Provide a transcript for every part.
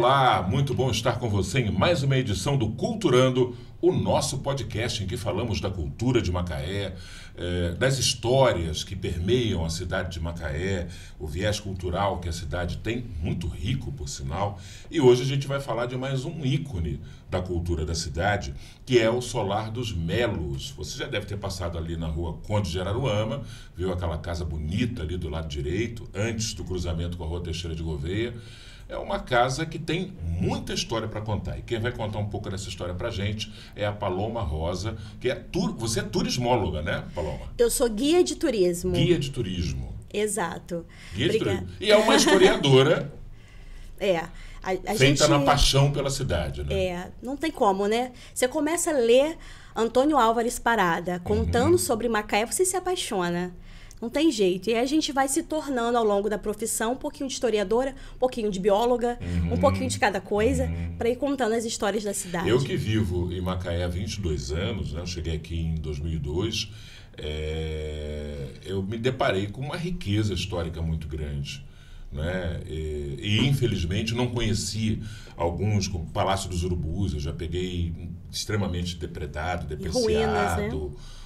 Olá, muito bom estar com você em mais uma edição do Culturando, o nosso podcast em que falamos da cultura de Macaé, das histórias que permeiam a cidade de Macaé, o viés cultural que a cidade tem, muito rico por sinal. E hoje a gente vai falar de mais um ícone da cultura da cidade, que é o Solar dos Melos. Você já deve ter passado ali na rua Conde de Araruama, viu aquela casa bonita ali do lado direito, antes do cruzamento com a rua Teixeira de Gouveia. É uma casa que tem muita história para contar. E quem vai contar um pouco dessa história para a gente é a Paloma Rosa, que é você é turismóloga, né, Paloma? Eu sou guia de turismo. Guia de turismo. Exato. Guia de turismo. E é uma historiadora a feita gente, na paixão pela cidade, né? Não tem como, né? Você começa a ler Antônio Álvares Parada, contando sobre Macaé, você se apaixona. Não tem jeito. E aí a gente vai se tornando ao longo da profissão um pouquinho de historiadora, um pouquinho de bióloga, um pouquinho de cada coisa, para ir contando as histórias da cidade. Eu que vivo em Macaé há 22 anos, né? Eu cheguei aqui em 2002, eu me deparei com uma riqueza histórica muito grande. Né? E infelizmente não conheci alguns, como o Palácio dos Urubus, eu já peguei extremamente depredado, depreciado. Ruínas, né?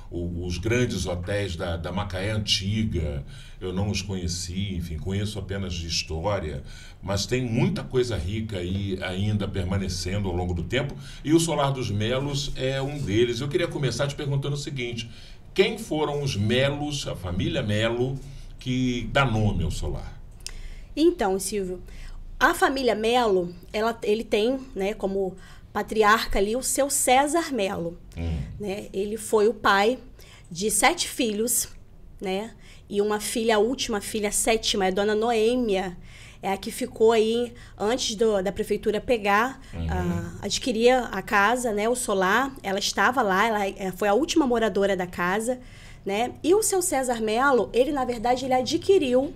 Os grandes hotéis da Macaé antiga, eu não os conheci, enfim, conheço apenas de história, mas tem muita coisa rica aí ainda permanecendo ao longo do tempo, e o Solar dos Melos é um deles. Eu queria começar te perguntando o seguinte: quem foram os Melos, a família Melo, que dá nome ao solar? Então, Silvio, a família Melo, ele tem, né, como patriarca ali o seu César Melo. Né? Ele foi o pai de 7 filhos, né? E uma filha, a última filha, a 7ª, é a dona Noêmia, é a que ficou aí antes da prefeitura pegar, adquirir a casa, né, o solar. Ela estava lá, ela foi a última moradora da casa, né? E o seu César Melo, ele na verdade ele adquiriu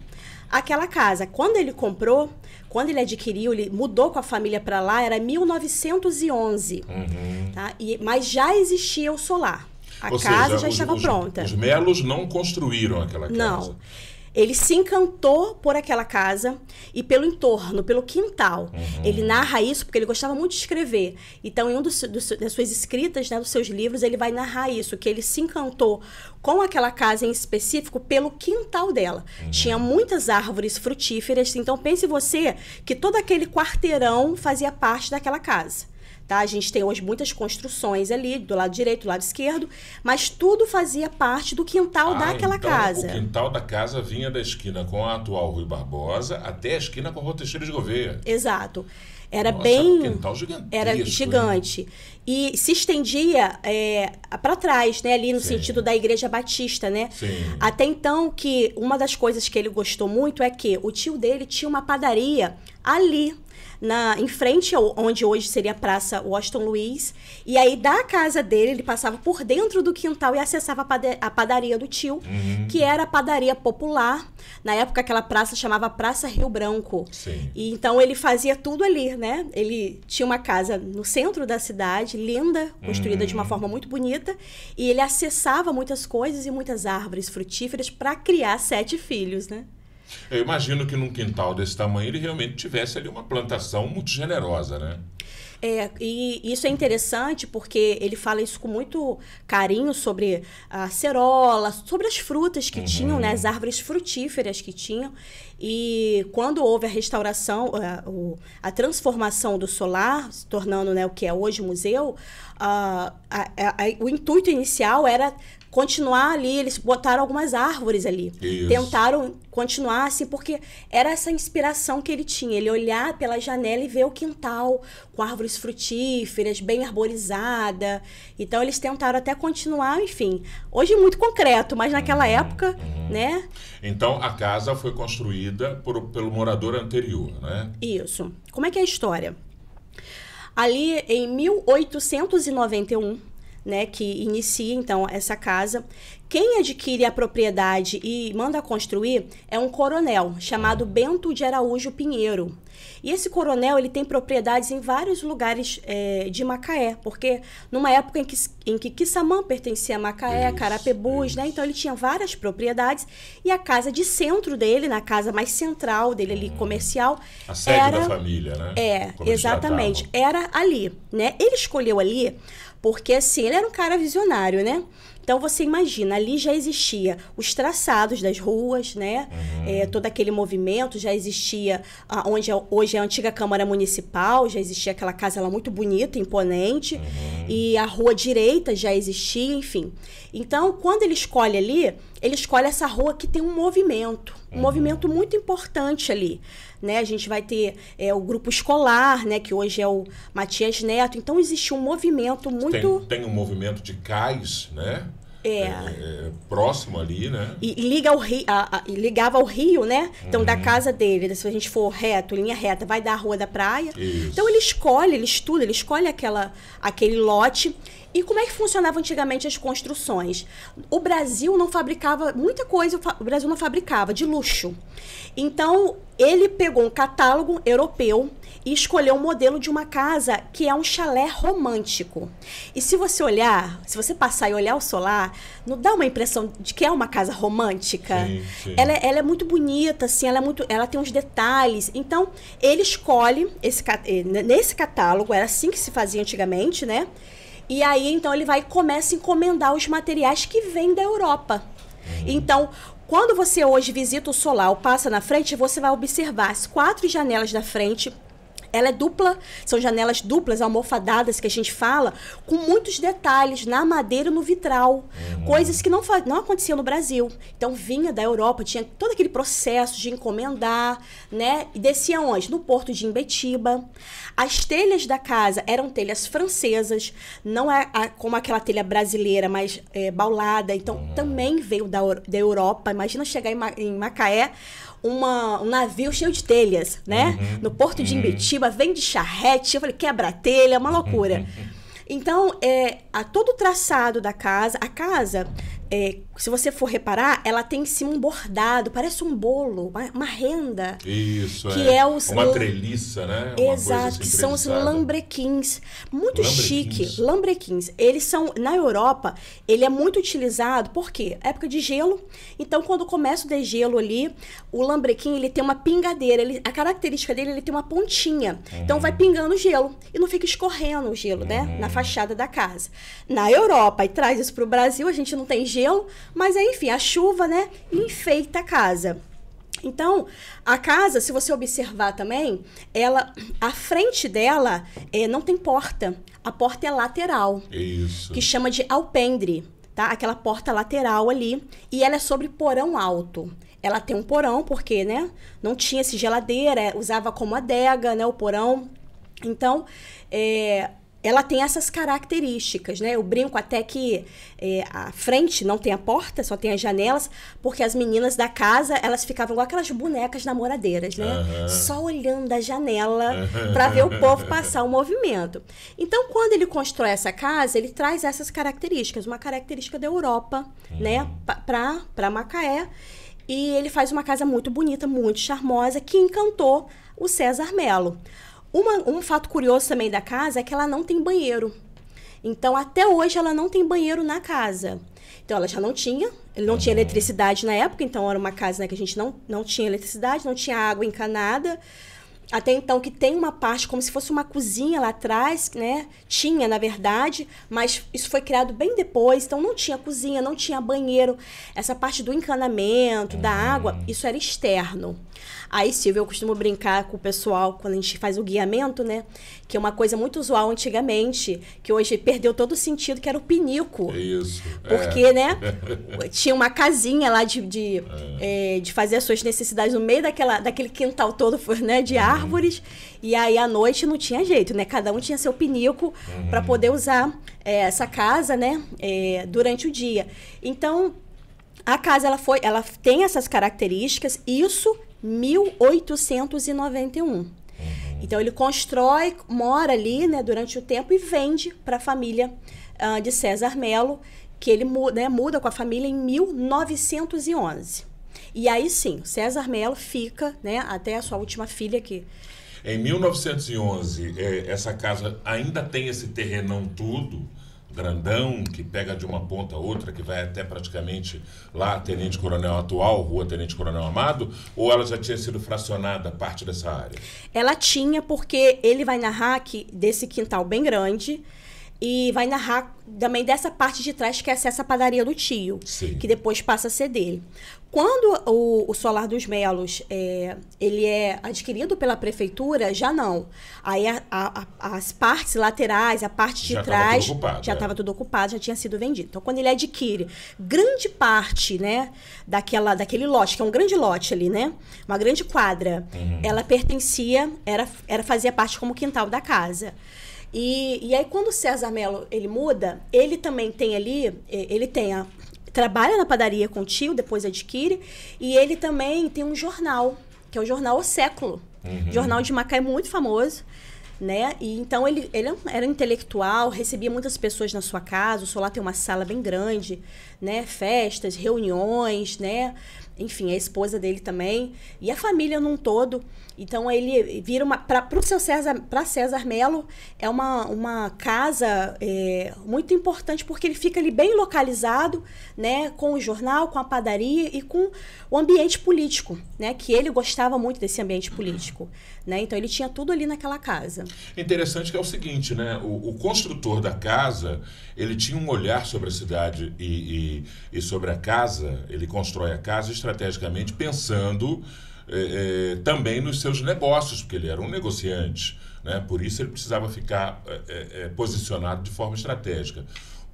aquela casa. Quando ele comprou, quando ele adquiriu, ele mudou com a família para lá, era 1911. Tá? Mas já existia o solar. A casa já estava pronta. Os Melos não construíram aquela casa. Não. Ele se encantou por aquela casa e pelo entorno, pelo quintal. Ele narra isso porque ele gostava muito de escrever. Então, em das suas escritas, né, dos seus livros, ele vai narrar isso, que ele se encantou com aquela casa em específico pelo quintal dela. Tinha muitas árvores frutíferas. Então, pense você que todo aquele quarteirão fazia parte daquela casa. Tá? A gente tem hoje muitas construções ali, do lado direito, do lado esquerdo, mas tudo fazia parte do quintal daquela casa. O quintal da casa vinha da esquina com a atual Rui Barbosa até a esquina com a rua Teixeira de Gouveia. Exato. Era Nossa, bem... Era um quintal gigantesco. Era gigante. E se estendia para trás, né? Ali no sentido da Igreja Batista, né? Sim. Até então, que uma das coisas que ele gostou muito é que o tio dele tinha uma padaria ali, em frente onde hoje seria a Praça Washington Luiz, e aí da casa dele, ele passava por dentro do quintal e acessava a padaria do tio, que era a padaria popular. Na época, aquela praça chamava Praça Rio Branco. Sim. E então ele fazia tudo ali, né? Ele tinha uma casa no centro da cidade, linda, construída de uma forma muito bonita, e ele acessava muitas coisas e muitas árvores frutíferas para criar 7 filhos, né? Eu imagino que num quintal desse tamanho ele realmente tivesse ali uma plantação muito generosa, né? E isso é interessante porque ele fala isso com muito carinho sobre a cerola, sobre as frutas que tinham, né, as árvores frutíferas que tinham. E quando houve a restauração, a transformação do solar, se tornando, né, o que é hoje museu, o intuito inicial era continuar ali, eles botaram algumas árvores ali. Isso. Tentaram continuar assim, porque era essa inspiração que ele tinha. Ele olhar pela janela e ver o quintal com árvores frutíferas, bem arborizada. Então, eles tentaram até continuar, enfim. Hoje é muito concreto, mas naquela época, né? Então, a casa foi construída pelo morador anterior, né? Isso. Como é que é a história? Ali, em 1891... né, que inicia, então, essa casa. Quem adquire a propriedade e manda construir é um coronel chamado Bento de Araújo Pinheiro. E esse coronel, ele tem propriedades em vários lugares de Macaé, porque numa época em que Quissamã pertencia a Macaé, Carapebus, né? Então ele tinha várias propriedades e a casa de centro dele, na casa mais central dele ali, comercial, a sede da família, né? Como exatamente, era ali, né? Ele escolheu ali porque, assim, ele era um cara visionário, né? Então, você imagina, ali já existia os traçados das ruas, né? Todo aquele movimento, já existia onde hoje é a antiga Câmara Municipal, já existia aquela casa lá muito bonita, imponente, e a rua direita já existia, enfim. Então, quando ele escolhe ali, ele escolhe essa rua que tem um movimento muito importante ali. Né? A gente vai ter o grupo escolar, né? Que hoje é o Matias Neto. Então, existe um movimento muito... Tem um movimento de cais, né? Próximo ali, né? E ligava ao rio, né? Então, da casa dele, se a gente for reto, linha reta, vai dar a Rua da Praia. Isso. Então, ele escolhe, ele estuda, ele escolhe aquele lote. E como é que funcionava antigamente as construções? O Brasil não fabricava muita coisa, o Brasil não fabricava de luxo. Então, ele pegou um catálogo europeu e escolheu um modelo de uma casa que é um chalé romântico. E se você olhar, se você passar e olhar o solar, não dá uma impressão de que é uma casa romântica? Sim, sim. Ela é muito bonita, assim, ela tem uns detalhes. Então, ele escolhe, nesse catálogo, era assim que se fazia antigamente, né? E aí, então, ele vai e começa a encomendar os materiais que vêm da Europa. Então, quando você hoje visita o solar ou passa na frente, você vai observar as 4 janelas da frente. Ela é dupla, são janelas duplas, almofadadas, que a gente fala, com muitos detalhes na madeira e no vitral. Coisas que não aconteciam no Brasil. Então, vinha da Europa, tinha todo aquele processo de encomendar, né? E descia onde? No porto de Imbetiba. As telhas da casa eram telhas francesas, não é como aquela telha brasileira, mais baulada. Então, também veio da Europa. Imagina chegar em Macaé, um navio cheio de telhas, né? No porto de Imbetiba, vem de charrete, eu falei, quebra-telha, uma loucura. Então, todo o traçado da casa, a casa, se você for reparar, ela tem em cima um bordado, parece um bolo, uma renda. Isso, que é uma treliça, né? Uma Exato, coisa assim, que são os treliçada. lambrequins. Muito chique. Lambrequins. Eles são, na Europa, ele é muito utilizado, por quê? Época de gelo. Então, quando começa o degelo ali, o lambrequim, ele tem uma pingadeira. A característica dele, ele tem uma pontinha. Então, vai pingando gelo. E não fica escorrendo o gelo, né? Na fachada da casa. Na Europa, e traz isso para o Brasil, a gente não tem gelo, mas aí, enfim, a chuva, né, enfeita a casa. Então, a casa, se você observar também, a frente dela não tem porta. A porta é lateral. Isso. Que chama de alpendre, tá? Aquela porta lateral ali. E ela é sobre porão alto. Ela tem um porão, porque, né, não tinha geladeira, usava como adega, né, o porão. Então, ela tem essas características, né? Eu brinco até que a frente não tem a porta, só tem as janelas, porque as meninas da casa, elas ficavam igual aquelas bonecas namoradeiras, né? Só olhando da janela para ver o povo passar o movimento. Então, quando ele constrói essa casa, ele traz essas características, uma característica da Europa, né? Para Macaé. E ele faz uma casa muito bonita, muito charmosa, que encantou o César Melo. Um fato curioso também da casa é que ela não tem banheiro. Então, até hoje, ela não tem banheiro na casa. Então, ela já não tinha. Ele não tinha eletricidade na época. Então, era uma casa, né, que a gente não tinha eletricidade, não tinha água encanada. Até então, que tem uma parte como se fosse uma cozinha lá atrás, né? Tinha, na verdade, mas isso foi criado bem depois. Então, não tinha cozinha, não tinha banheiro. Essa parte do encanamento, da água, isso era externo. Aí, Silvia, eu costumo brincar com o pessoal quando a gente faz o guiamento, né? Que é uma coisa muito usual antigamente, que hoje perdeu todo o sentido, que era o pinico. Isso. Porque, né? Tinha uma casinha lá de fazer as suas necessidades no meio daquele quintal todo, né? De árvores. E aí, à noite, não tinha jeito, né? Cada um tinha seu pinico para poder usar essa casa, né? Durante o dia. Então, a casa, ela tem essas características, isso 1891. Então, ele constrói, mora ali, né, durante o tempo e vende para a família de César Melo, que ele muda com a família em 1911. E aí sim, César Melo fica, né, até a sua última filha que... Em 1911, essa casa ainda tem esse terrenão tudo, grandão, que pega de uma ponta a outra, que vai até praticamente lá, Tenente Coronel atual, Rua Tenente Coronel Amado, ou ela já tinha sido fracionada, parte dessa área? Ela tinha, porque ele vai narrar que desse quintal bem grande, e vai narrar também dessa parte de trás que é essa padaria do tio, Sim. que depois passa a ser dele. Quando o Solar dos Melos ele é adquirido pela prefeitura, já não. Aí as partes laterais, a parte de trás, já estava tudo ocupado, já tinha sido vendido. Então, quando ele adquire grande parte, né, daquele lote, que é um grande lote ali, né, uma grande quadra, ela pertencia, fazia parte como quintal da casa. E aí, quando o César Melo ele muda, ele também tem ali, trabalha na padaria com o tio, depois adquire, e ele também tem um jornal, que é o jornal O Século. Jornal de Macaé muito famoso, né? E então ele era intelectual, recebia muitas pessoas na sua casa, o Solar tem uma sala bem grande, né? Festas, reuniões, né? Enfim, a esposa dele também, e a família num todo. Então, ele vira para César Melo, é uma casa muito importante, porque ele fica ali bem localizado, né, com o jornal, com a padaria e com o ambiente político, né, que ele gostava muito desse ambiente político. Né, então, ele tinha tudo ali naquela casa. Interessante que é o seguinte, né, o construtor da casa, ele tinha um olhar sobre a cidade e sobre a casa, ele constrói a casa estrategicamente pensando... também nos seus negócios, porque ele era um negociante, né? Por isso ele precisava ficar posicionado de forma estratégica.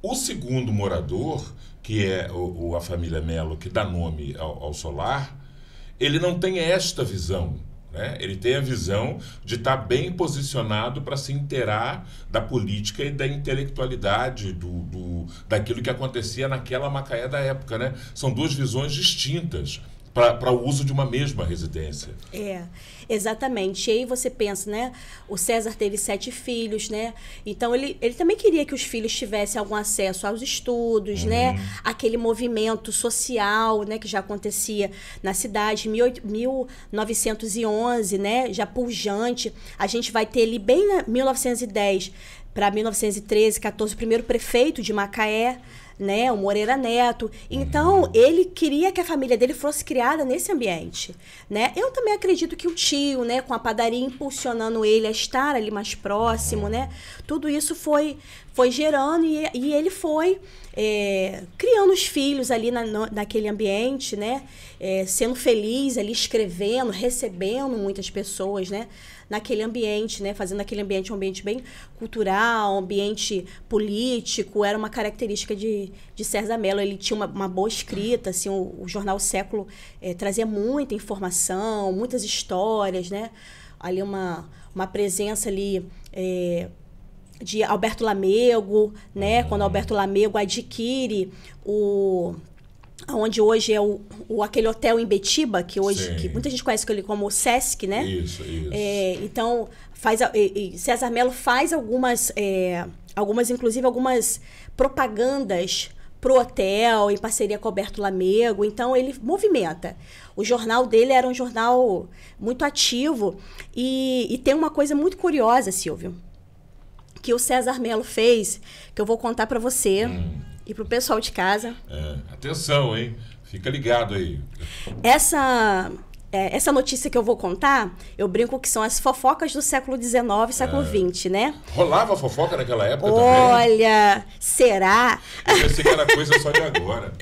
O segundo morador, que é a família Melo, que dá nome ao Solar, ele não tem esta visão, né? Ele tem a visão de estar bem posicionado para se inteirar da política e da intelectualidade, daquilo que acontecia naquela Macaé da época, né? São duas visões distintas para o uso de uma mesma residência. Exatamente. E aí você pensa, né? O César teve 7 filhos, né? Então, ele também queria que os filhos tivessem algum acesso aos estudos, né? Aquele movimento social, né? Que já acontecia na cidade, 1911, né? Já pujante. A gente vai ter ali bem na 1910 para 1913, 14, o primeiro prefeito de Macaé, né, o Moreira Neto. Então, ele queria que a família dele fosse criada nesse ambiente, né? Eu também acredito que o tio, né, com a padaria impulsionando ele a estar ali mais próximo, né? Tudo isso foi gerando e ele foi criando os filhos ali naquele ambiente, né? Sendo feliz ali, escrevendo, recebendo muitas pessoas, né? Naquele ambiente, né? Fazendo aquele ambiente um ambiente bem cultural, um ambiente político, era uma característica de César Melo. Ele tinha uma boa escrita, assim, o jornal Século trazia muita informação, muitas histórias, né? Ali uma presença ali de Alberto Lamego, né? Quando Alberto Lamego adquire onde hoje é aquele hotel em Betiba, que hoje que muita gente conhece ele como o Sesc, né? Isso. Então, César Melo faz algumas propagandas pro hotel, em parceria com Alberto Lamego. Então, ele movimenta. O jornal dele era um jornal muito ativo. E tem uma coisa muito curiosa, Silvio, que o César Melo fez, que eu vou contar para você e para o pessoal de casa. Atenção, hein? Fica ligado aí. Essa notícia que eu vou contar, eu brinco que são as fofocas do século XIX e século XX, né? Rolava fofoca naquela época também? Olha, será? Eu pensei que era coisa só de agora.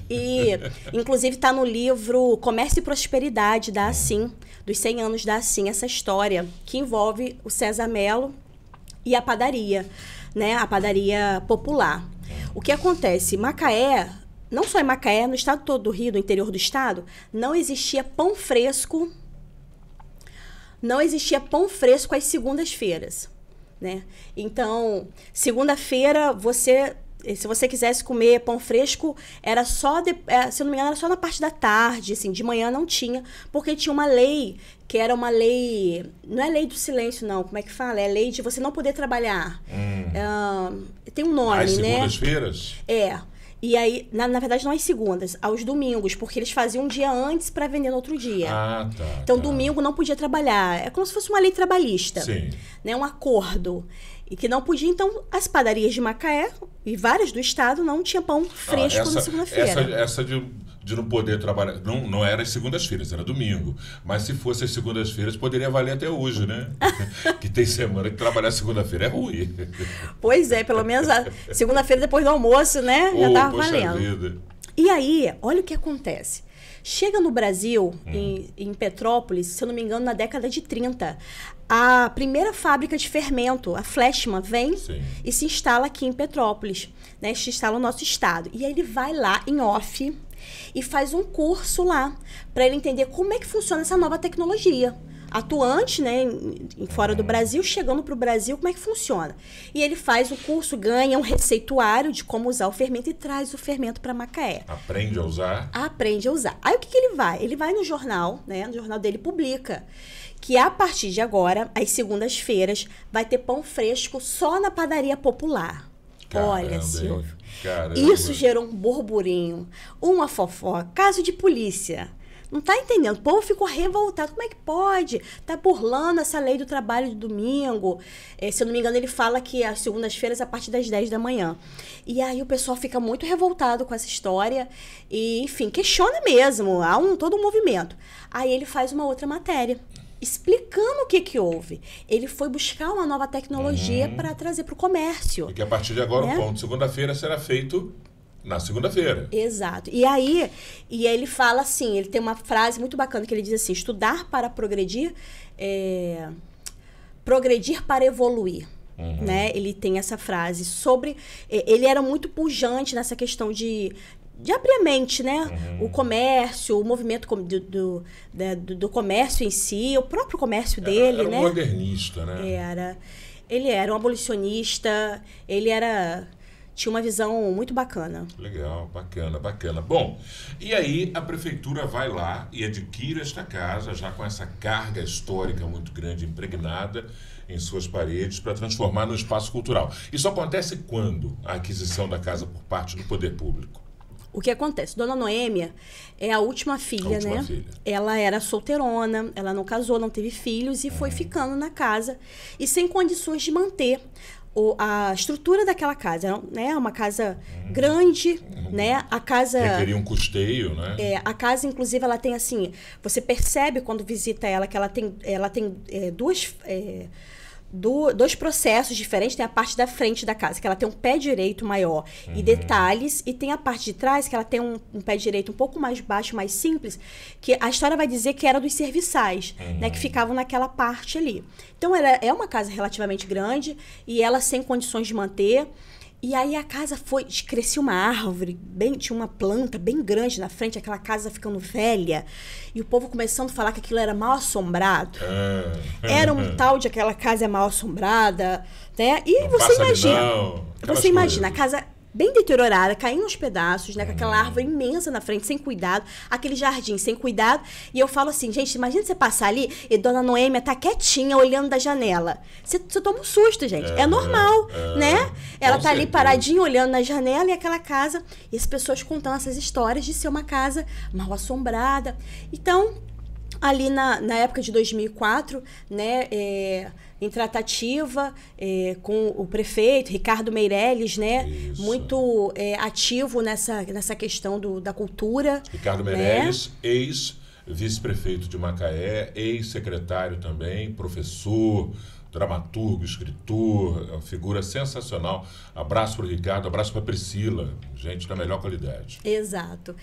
E, inclusive, está no livro Comércio e Prosperidade, da Assim, dos 100 anos da Assim, essa história que envolve o César Melo e a padaria, né? A padaria popular. O que acontece? Macaé, não só em Macaé, no estado todo do Rio, no interior do estado, não existia pão fresco. Não existia pão fresco às segundas-feiras, né? Então, segunda-feira você se você quisesse comer pão fresco, era só, se eu não me engano, era só na parte da tarde, assim, de manhã não tinha, porque tinha uma lei, que era uma lei, não é lei do silêncio, não, como é que fala? É lei de você não poder trabalhar. Tem um nome, Às né? segundas-feiras? E aí, na verdade, não às segundas, aos domingos, porque eles faziam um dia antes para vender no outro dia. Ah, tá. Então, domingo não podia trabalhar. É como se fosse uma lei trabalhista. Sim. Né? Um acordo. E que não podia, então, as padarias de Macaé e várias do estado não tinha pão fresco na segunda-feira. Essa de não poder trabalhar, não era as segundas-feiras, era domingo. Mas se fosse as segundas-feiras, poderia valer até hoje, né? Que tem semana que trabalhar segunda-feira é ruim. Pois é, pelo menos a segunda-feira depois do almoço, né? Já estava valendo. Vida. E aí, olha o que acontece. Chega no Brasil, em Petrópolis, se eu não me engano, na década de 30, a primeira fábrica de fermento, a Fleshman, vem e se instala aqui em Petrópolis, né? Se instala no nosso estado. E aí ele vai lá em off e faz um curso lá para ele entender como é que funciona essa nova tecnologia. Atuante, né, fora do Brasil, chegando para o Brasil, como é que funciona? E ele faz o curso, ganha um receituário de como usar o fermento e traz o fermento para Macaé. Aprende a usar? Aprende a usar. Aí o que ele vai? Ele vai no jornal, né? No jornal dele publica que a partir de agora, às segundas-feiras, vai ter pão fresco só na padaria popular. Caramba, olha, Silvio. Caramba. Isso gerou um burburinho, uma fofoca, caso de polícia. Não tá entendendo. O povo ficou revoltado. Como é que pode? Tá burlando essa lei do trabalho de domingo. Se eu não me engano, ele fala que as segundas-feiras a partir das 10 da manhã. E aí o pessoal fica muito revoltado com essa história. E, enfim, questiona mesmo. Há todo um movimento. Aí ele faz uma outra matéria explicando o que houve. Ele foi buscar uma nova tecnologia para trazer para o comércio. E que a partir de agora o pão de segunda-feira será feito na segunda-feira. Exato. E aí ele fala assim, ele tem uma frase muito bacana que ele diz assim, estudar para progredir, progredir para evoluir. Né? Ele tem essa frase sobre... Ele era muito pujante nessa questão de abrir a mente, né? O comércio, o movimento do comércio em si, o próprio comércio dele, era né? Um modernista, né? Ele era um abolicionista, tinha uma visão muito bacana. Legal, bacana. Bom, e aí a prefeitura vai lá e adquire esta casa, já com essa carga histórica muito grande, impregnada em suas paredes, para transformar no espaço cultural. Isso acontece quando? A aquisição da casa por parte do poder público? O que acontece? Dona Noêmia é a última filha, né? Filha. Ela era solteirona, ela não casou, não teve filhos e foi ficando na casa e sem condições de manter a estrutura daquela casa, né? Uma casa grande, né? A casa requeria um custeio, né? A casa, inclusive, ela tem assim, você percebe quando visita ela que ela tem dois processos diferentes. Tem a parte da frente da casa, que ela tem um pé direito maior e detalhes, e tem a parte de trás, que ela tem um pé direito um pouco mais baixo, mais simples, que a história vai dizer que era dos serviçais, né, que ficavam naquela parte ali. Então, ela é uma casa relativamente grande e ela sem condições de manter. E aí a casa crescia uma árvore, tinha uma planta bem grande na frente, aquela casa ficando velha, e o povo começando a falar que aquilo era mal assombrado. Era um tal de aquela casa é mal assombrada, né? E você imagina, a casa bem deteriorada, caindo aos pedaços, né? Com aquela árvore imensa na frente, sem cuidado, aquele jardim sem cuidado. E eu falo assim, gente, imagina você passar ali e Dona Noêmia tá quietinha, olhando da janela. Você toma um susto, gente. É normal, né? Ela tá ali paradinha, olhando na janela e aquela casa. E as pessoas contando essas histórias de ser uma casa mal assombrada. Então, ali na época de 2004, né, em tratativa com o prefeito, Ricardo Meirelles, né, muito ativo nessa questão da cultura. Ricardo Meirelles, né? Ex-vice-prefeito de Macaé, ex-secretário também, professor, dramaturgo, escritor, uma figura sensacional. Abraço para o Ricardo, abraço para a Priscila, gente da melhor qualidade. Exato.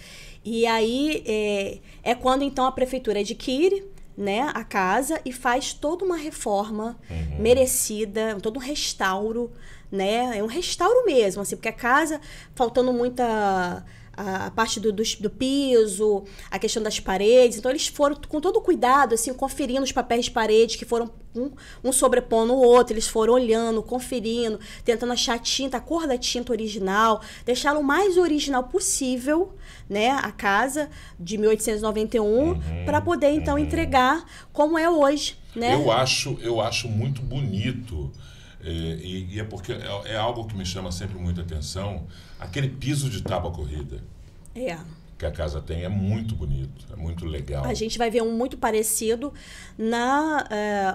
E aí é quando então a prefeitura adquire, né, a casa e faz toda uma reforma merecida, todo um restauro, né? É um restauro mesmo, assim, porque a casa faltando muita a parte do piso, a questão das paredes. Então, eles foram com todo o cuidado, assim, conferindo os papéis de parede, que foram um sobrepondo o outro. Eles foram olhando, conferindo, tentando achar a tinta, a cor da tinta original, deixá-lo o mais original possível, né, a casa de 1891, para poder, então, entregar como é hoje, né? Eu acho muito bonito, e é porque é algo que me chama sempre muita atenção, aquele piso de tábua corrida. Que a casa tem, é muito bonito, é muito legal. A gente vai ver um muito parecido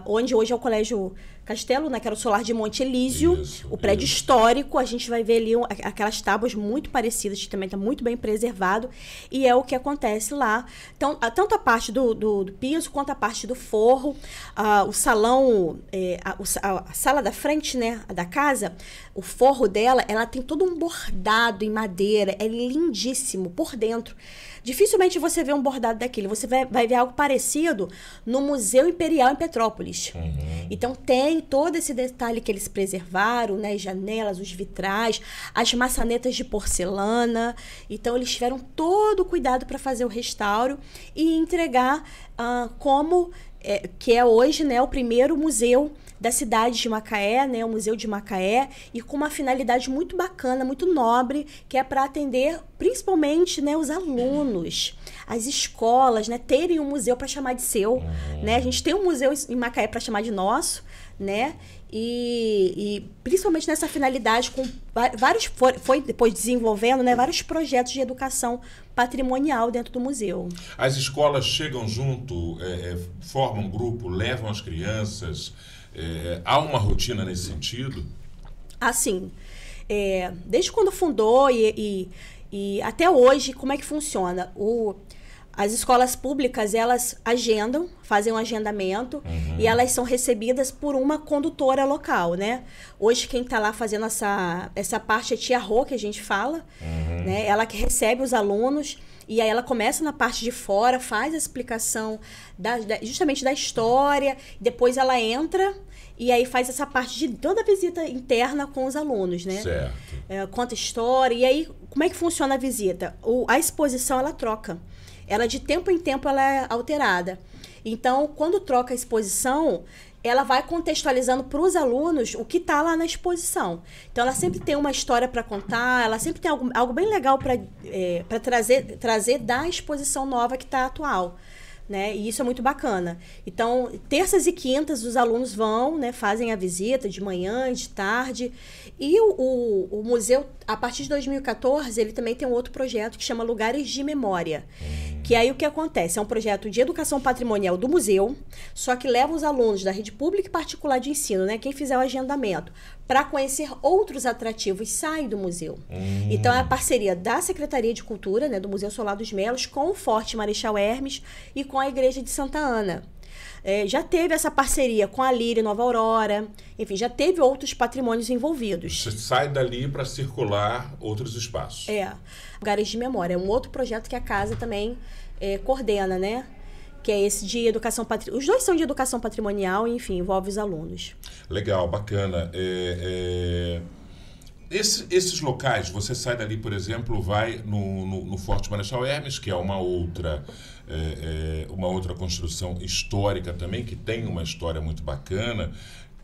onde hoje é o Colégio Castelo, né, que era o Solar de Monte Elísio, o prédio histórico. A gente vai ver ali aquelas tábuas muito parecidas, que também está muito bem preservado, e é o que acontece lá. Então, tanto a parte do piso, quanto a parte do forro, o salão, a sala da frente, né, da casa, o forro dela, ela tem todo um bordado em madeira, é lindíssimo por dentro. Dificilmente você vê um bordado daquele. Você vai ver algo parecido no Museu Imperial em Petrópolis. Então, tem todo esse detalhe que eles preservaram, né? As janelas, os vitrais, as maçanetas de porcelana. Então, eles tiveram todo o cuidado para fazer o restauro e entregar que é hoje, né, o primeiro museu da cidade de Macaé, né, o Museu de Macaé, e com uma finalidade muito bacana, muito nobre, que é para atender principalmente, né, os alunos, as escolas, né, terem um museu para chamar de seu, né? A gente tem um museu em Macaé para chamar de nosso, né? E principalmente nessa finalidade, com vários foi depois desenvolvendo, né, vários projetos de educação patrimonial dentro do museu. As escolas chegam junto, formam um grupo, levam as crianças. Há uma rotina nesse sentido? Assim, desde quando fundou e até hoje, como é que funciona? As escolas públicas, elas agendam, fazem um agendamento, e elas são recebidas por uma condutora local, né? Hoje quem está lá fazendo essa parte é Tia Rô, que a gente fala, né? Ela que recebe os alunos, e aí ela começa na parte de fora, faz a explicação justamente da história, depois ela entra e aí faz essa parte de toda a visita interna com os alunos, né? Certo. Conta história, e aí como é que funciona a visita? A exposição, ela troca. Ela, de tempo em tempo, ela é alterada. Então, quando troca a exposição, ela vai contextualizando para os alunos o que está lá na exposição. Então, ela sempre tem uma história para contar, ela sempre tem algo bem legal para trazer da exposição nova que está atual, né? E isso é muito bacana. Então, terças e quintas, os alunos vão, né, fazem a visita de manhã, de tarde. E o museu, a partir de 2014, ele também tem um outro projeto que chama Lugares de Memória. Que aí o que acontece? É um projeto de educação patrimonial do museu, só que leva os alunos da rede pública e particular de ensino, né, quem fizer o agendamento, para conhecer outros atrativos, sai do museu. Então, é a parceria da Secretaria de Cultura, né, do Museu Solar dos Melos, com o Forte Marechal Hermes e com a Igreja de Santa Ana. Já teve essa parceria com a Lírio Nova Aurora, enfim, já teve outros patrimônios envolvidos. Você sai dali para circular outros espaços. Lugares de Memória, é um outro projeto que a casa também coordena, né? Que é esse de educação patrimonial. Os dois são de educação patrimonial e, enfim, envolve os alunos. Legal, bacana. Esses locais, você sai dali, por exemplo, vai no Forte Marechal Hermes, que é uma outra construção histórica também, que tem uma história muito bacana,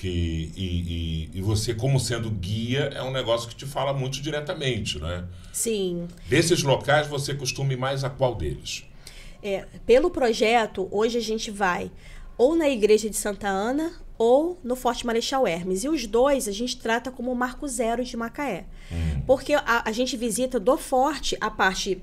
e você, como sendo guia, é um negócio que te fala muito diretamente, né? Sim. Desses locais, você costuma ir mais a qual deles? Pelo projeto, hoje a gente vai ou na Igreja de Santa Ana ou no Forte Marechal Hermes. E os dois a gente trata como o Marco Zero de Macaé. Porque a gente visita do Forte a parte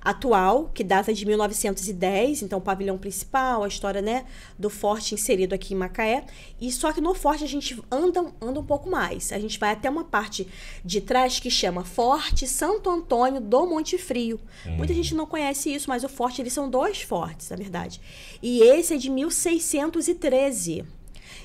atual, que data de 1910, então o pavilhão principal, a história, né, do Forte inserido aqui em Macaé. E só que no Forte a gente anda um pouco mais. A gente vai até uma parte de trás que chama Forte Santo Antônio do Monte Frio. Muita gente não conhece isso, mas o Forte, eles são dois fortes, na verdade. E esse é de 1613.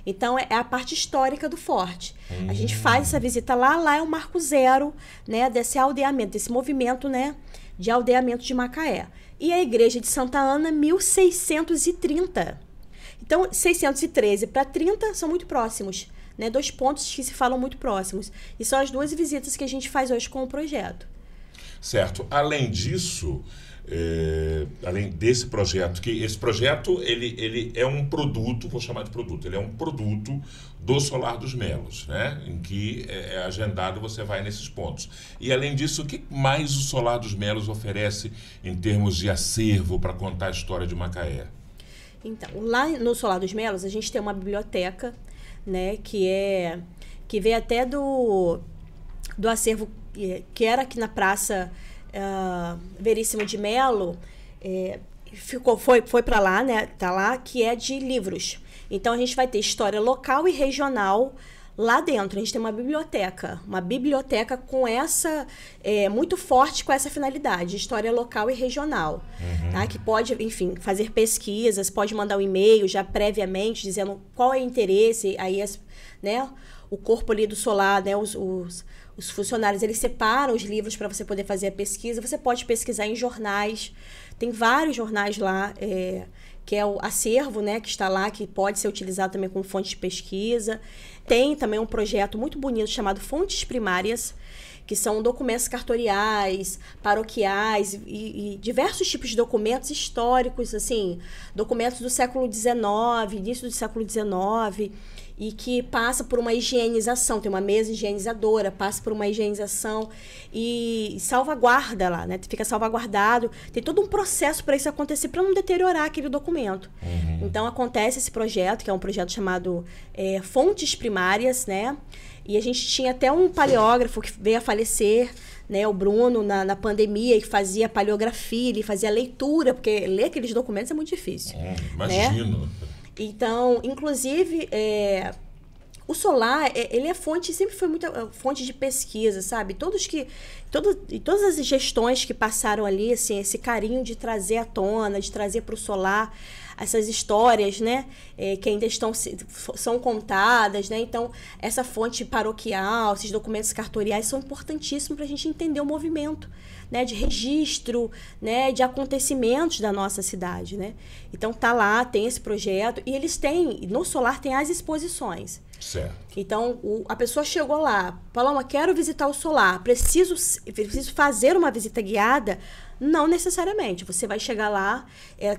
Então, é a parte histórica do forte. A gente faz essa visita lá é o marco zero, né, desse aldeamento, desse movimento, né, de aldeamento de Macaé. E a Igreja de Santa Ana, 1630. Então, 613 para 30 são muito próximos, né, dois pontos que se falam muito próximos. E são as duas visitas que a gente faz hoje com o projeto. Certo. Além disso, além desse projeto, que esse projeto ele é um produto, vou chamar de produto, ele é um produto do Solar dos Melos, né? Em que é agendado, você vai nesses pontos. E além disso, o que mais o Solar dos Melos oferece em termos de acervo para contar a história de Macaé? Então, lá no Solar dos Melos, a gente tem uma biblioteca, né, que veio até do acervo que era aqui na Praça Veríssimo de Melo, foi para lá, né, tá lá, que é de livros. Então, a gente vai ter história local e regional lá dentro. A gente tem uma biblioteca com essa, muito forte com essa finalidade, história local e regional, tá? Que pode, enfim, fazer pesquisas, pode mandar um e-mail já previamente, dizendo qual é o interesse, aí, né, o corpo ali do Solar, né, os funcionários, eles separam os livros para você poder fazer a pesquisa. Você pode pesquisar em jornais, tem vários jornais lá, que é o acervo, né, que está lá, que pode ser utilizado também como fonte de pesquisa. Tem também um projeto muito bonito chamado Fontes Primárias, que são documentos cartoriais, paroquiais e diversos tipos de documentos históricos, assim, documentos do século XIX, início do século XIX, e que passa por uma higienização, tem uma mesa higienizadora, passa por uma higienização e salvaguarda lá, né? Fica salvaguardado. Tem todo um processo para isso acontecer, para não deteriorar aquele documento. Então, acontece esse projeto, que é um projeto chamado Fontes Primárias, né? E a gente tinha até um paleógrafo que veio a falecer, né, o Bruno, na pandemia, que fazia paleografia, ele fazia leitura, porque ler aqueles documentos é muito difícil. Imagino. Né? Então, inclusive, o Solar, ele é fonte, sempre foi muita fonte de pesquisa, sabe? Todas as gestões que passaram ali, assim, esse carinho de trazer à tona, de trazer para o Solar essas histórias, né, que ainda são contadas, né? Então, essa fonte paroquial, esses documentos cartoriais são importantíssimos para a gente entender o movimento, né, de registro, né, de acontecimentos da nossa cidade, né? Então, tá lá, tem esse projeto, e eles têm, no Solar tem as exposições. Certo. Então, a pessoa chegou lá, Paloma, quero visitar o Solar, preciso fazer uma visita guiada? Não necessariamente. Você vai chegar lá, ela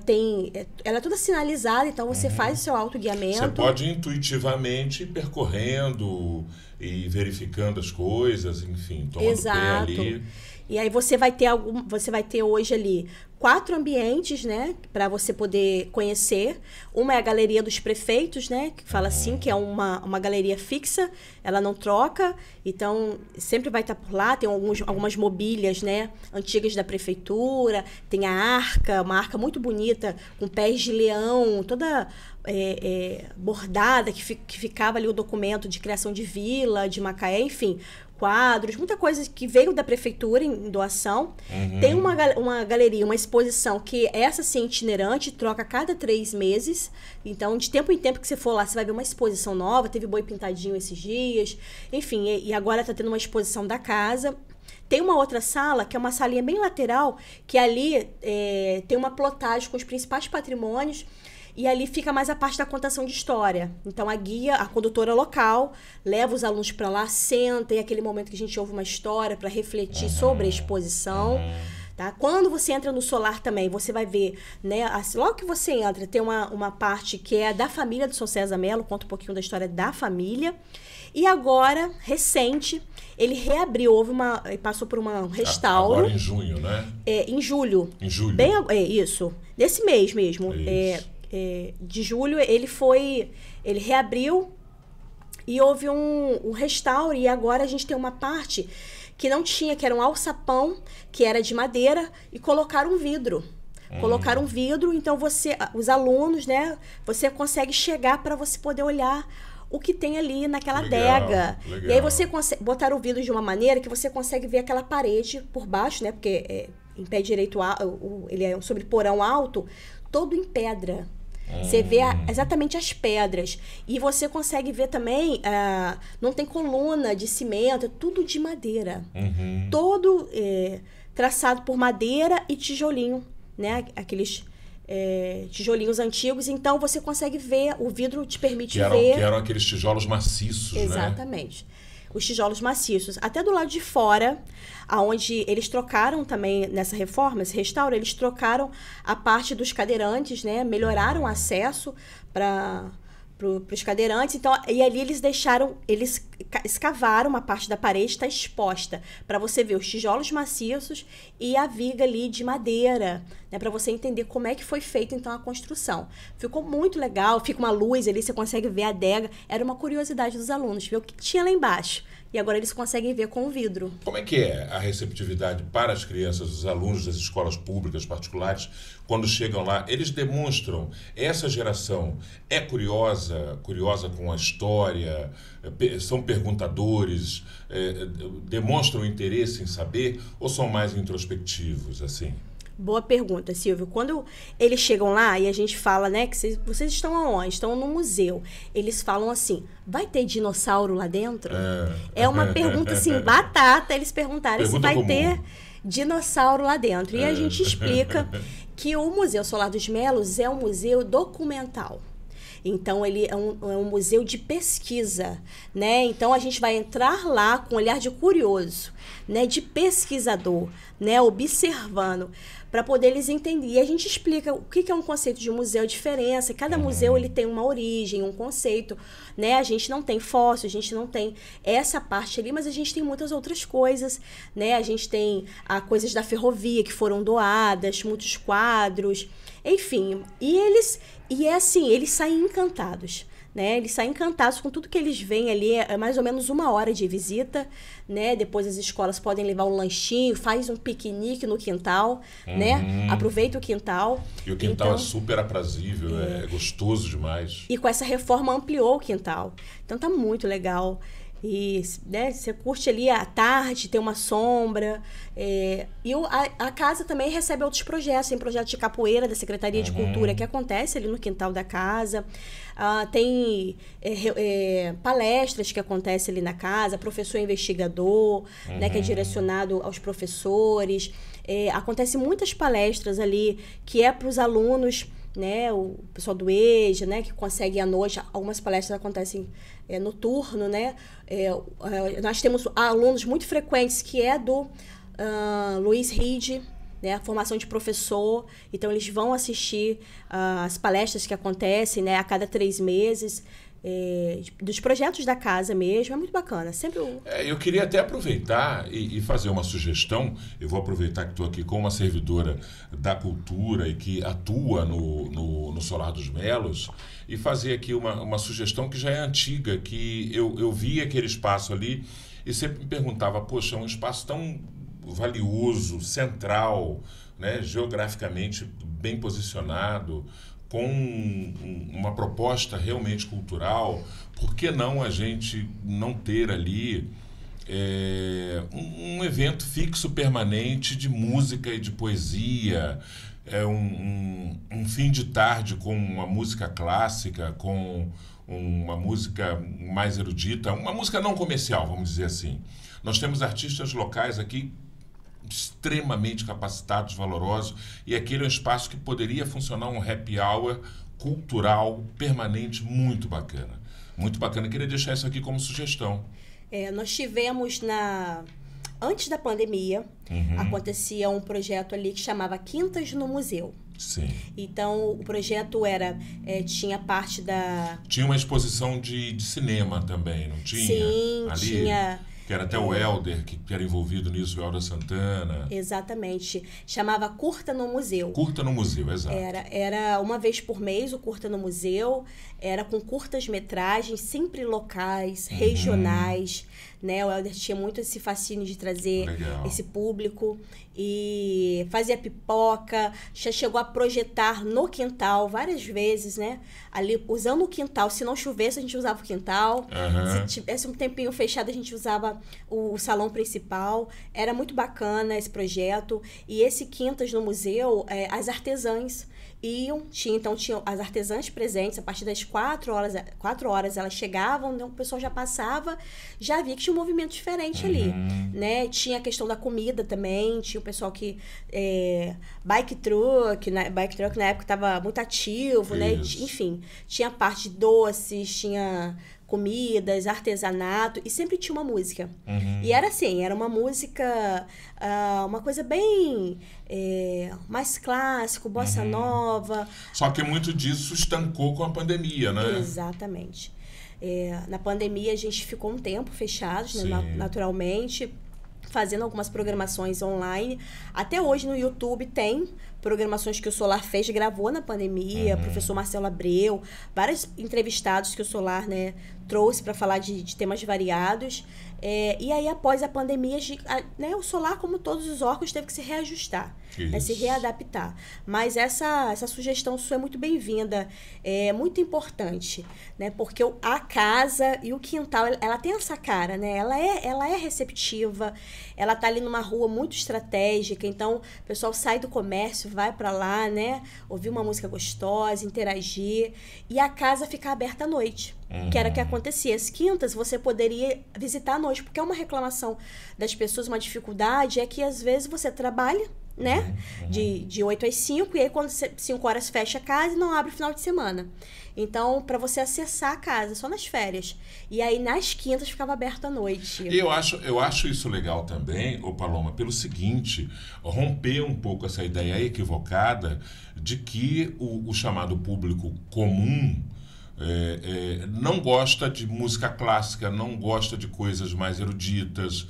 é toda sinalizada, então você faz o seu autoguiamento. Você pode intuitivamente ir percorrendo e verificando as coisas, enfim, tomando pé ali. E aí você vai ter hoje ali 4 ambientes, né, para você poder conhecer. Uma é a Galeria dos Prefeitos, né, que fala assim, que é uma galeria fixa, ela não troca, então sempre vai estar por lá. Tem algumas mobílias, né, antigas da prefeitura, tem a arca, uma arca muito bonita, com pés de leão, toda bordada, que ficava ali o documento de criação de vila, de Macaé, enfim, quadros, muita coisa que veio da prefeitura em doação. Tem uma galeria, uma exposição que essa sim itinerante, troca a cada 3 meses. Então, de tempo em tempo que você for lá, você vai ver uma exposição nova. Teve boi pintadinho esses dias. Enfim, e agora está tendo uma exposição da casa. Tem uma outra sala, que é uma salinha bem lateral, que ali tem uma plotagem com os principais patrimônios. E ali fica mais a parte da contação de história. Então, a guia, a condutora local, leva os alunos para lá, senta, e é aquele momento que a gente ouve uma história para refletir sobre a exposição. Tá? Quando você entra no Solar também, você vai ver, né, logo que você entra, tem uma parte que é da família do São César Melo, conta um pouquinho da história da família. E agora, recente, ele reabriu, passou por um restauro. Agora em junho, né? Em julho. Em julho. Isso. Nesse mês mesmo. De julho, ele reabriu e houve um restauro, e agora a gente tem uma parte que não tinha, que era um alçapão, que era de madeira, e colocaram um vidro. Colocaram um vidro, então os alunos, né, você consegue chegar para você poder olhar o que tem ali naquela adega. Legal. E aí você consegue botar o vidro de uma maneira que você consegue ver aquela parede por baixo, né, porque em pé direito, ele é um sobreporão alto, todo em pedra. Você vê exatamente as pedras. E você consegue ver também, não tem coluna de cimento, é tudo de madeira. Todo traçado por madeira e tijolinho, né? Aqueles tijolinhos antigos. Então, você consegue ver, o vidro te permite ver. Que eram aqueles tijolos maciços, exatamente. Né? os tijolos maciços. Até do lado de fora, aonde eles trocaram também, nessa reforma, esse restauro, eles trocaram a parte dos cadeirantes, né? Melhoraram o acesso para os cadeirantes. Então, e ali eles escavaram uma parte da parede, está exposta, para você ver os tijolos maciços e a viga ali de madeira, né, para você entender como é que foi feita então a construção. Ficou muito legal, fica uma luz ali, você consegue ver a adega. Era uma curiosidade dos alunos, ver o que tinha lá embaixo. E agora eles conseguem ver com o vidro. Como é que é a receptividade para as crianças, os alunos das escolas públicas particulares, quando chegam lá? Eles demonstram, essa geração é curiosa com a história, são perguntadores, demonstram interesse em saber, ou são mais introspectivos, assim? Boa pergunta, Silvio. Quando eles chegam lá e a gente fala, né, que vocês estão aonde? Estão no museu. Eles falam assim, vai ter dinossauro lá dentro? É uma pergunta, assim, batata, eles perguntarem se vai ter dinossauro lá dentro. E a gente explica que o Museu Solar dos Melos é um museu documental. Então, ele é um museu de pesquisa, né? Então, a gente vai entrar lá com um olhar de curioso, né? De pesquisador, né? Observando, para poder eles entenderem. E a gente explica o que é um conceito de museu, a diferença. Cada museu ele tem uma origem, um conceito, né? A gente não tem fóssil, a gente não tem essa parte ali, mas a gente tem muitas outras coisas, né? A gente tem coisas da ferrovia que foram doadas, muitos quadros, enfim. E é assim, eles saem encantados, né? Eles saem encantados com tudo que eles veem ali. É mais ou menos 1 hora de visita, né? Depois as escolas podem levar um lanchinho, faz um piquenique no quintal, né? Aproveita o quintal. E o quintal então, é super aprazível, é gostoso demais. E com essa reforma ampliou o quintal. Então tá muito legal. E, né, você curte ali à tarde, tem uma sombra. E a casa também recebe outros projetos. Tem projeto de capoeira da Secretaria de Cultura que acontece ali no quintal da casa. Tem palestras que acontecem ali na casa, professor investigador, né, que é direcionado aos professores. Acontece muitas palestras ali que é para os alunos, né, o pessoal do EJA, né, que consegue à noite. Algumas palestras acontecem noturno, né? Nós temos alunos muito frequentes que é do Luiz Ride, né, a formação de professor. Então, eles vão assistir as palestras que acontecem, né, a cada 3 meses, dos projetos da casa mesmo. É muito bacana. Sempre eu queria até aproveitar e fazer uma sugestão. Eu vou aproveitar que estou aqui com uma servidora da cultura e que atua no Solar dos Melos e fazer aqui uma sugestão que já é antiga, que eu vi aquele espaço ali e sempre me perguntava, poxa, é um espaço tão valioso, central, né, geograficamente bem posicionado, com uma proposta realmente cultural, por que não a gente não ter ali um evento fixo, permanente de música e de poesia, um fim de tarde com uma música clássica, com uma música mais erudita, uma música não comercial, vamos dizer assim. Nós temos artistas locais aqui extremamente capacitados, valorosos, e aquele é um espaço que poderia funcionar um happy hour cultural permanente muito bacana. Muito bacana. Eu queria deixar isso aqui como sugestão. Nós tivemos antes da pandemia, acontecia um projeto ali que chamava Quintas no Museu. Sim. Então, o projeto tinha parte da... Tinha uma exposição de cinema também, não tinha? Sim, ali, tinha... Que era até o Helder, que era envolvido nisso, o Helder Santana. Exatamente. Chamava Curta no Museu. Curta no Museu, exato. Era uma vez por mês o Curta no Museu. Era com curtas-metragens, sempre locais, regionais. Né? O Helder tinha muito esse fascínio de trazer esse público. E fazia pipoca, já chegou a projetar no quintal várias vezes, né? Ali, usando o quintal. Se não chovesse, a gente usava o quintal. Se tivesse um tempinho fechado, a gente usava o salão principal. Era muito bacana esse projeto. E esse Quintas no Museu, as artesãs tinham as artesãs presentes. A partir das 4 horas elas chegavam, então o pessoal já passava, já via que tinha um movimento diferente ali, né? Tinha a questão da comida também, tinha o pessoal que... bike truck na época estava muito ativo, né? Enfim, tinha a parte de doces, tinha comidas, artesanato, e sempre tinha uma música. E era assim, era uma música, uma coisa bem mais clássico, bossa nova. Só que muito disso estancou com a pandemia, né? Exatamente. Na pandemia a gente ficou um tempo fechados, né, naturalmente, fazendo algumas programações online. Até hoje no YouTube tem programações que o Solar fez, gravou na pandemia, professor Marcelo Abreu, vários entrevistados que o Solar, né, trouxe para falar de temas variados. E aí, após a pandemia, né, o Solar, como todos os órgãos, teve que se reajustar, né, se readaptar. Mas essa sugestão sua é muito bem-vinda, é muito importante, né, porque a casa e o quintal, ela tem essa cara, né, ela é receptiva, ela tá ali numa rua muito estratégica, então o pessoal sai do comércio, vai para lá, né, ouvir uma música gostosa, interagir, e a casa fica aberta à noite. Que era o que acontecia. As quintas você poderia visitar à noite, porque é uma reclamação das pessoas, uma dificuldade, é que às vezes você trabalha, né? De 8 às 5, e aí quando 5 horas fecha a casa e não abre o final de semana. Então, para você acessar a casa, só nas férias. E aí, nas quintas, ficava aberto à noite. E eu acho isso legal também, ô Paloma, pelo seguinte, romper um pouco essa ideia equivocada de que o chamado público comum não gosta de música clássica, não gosta de coisas mais eruditas.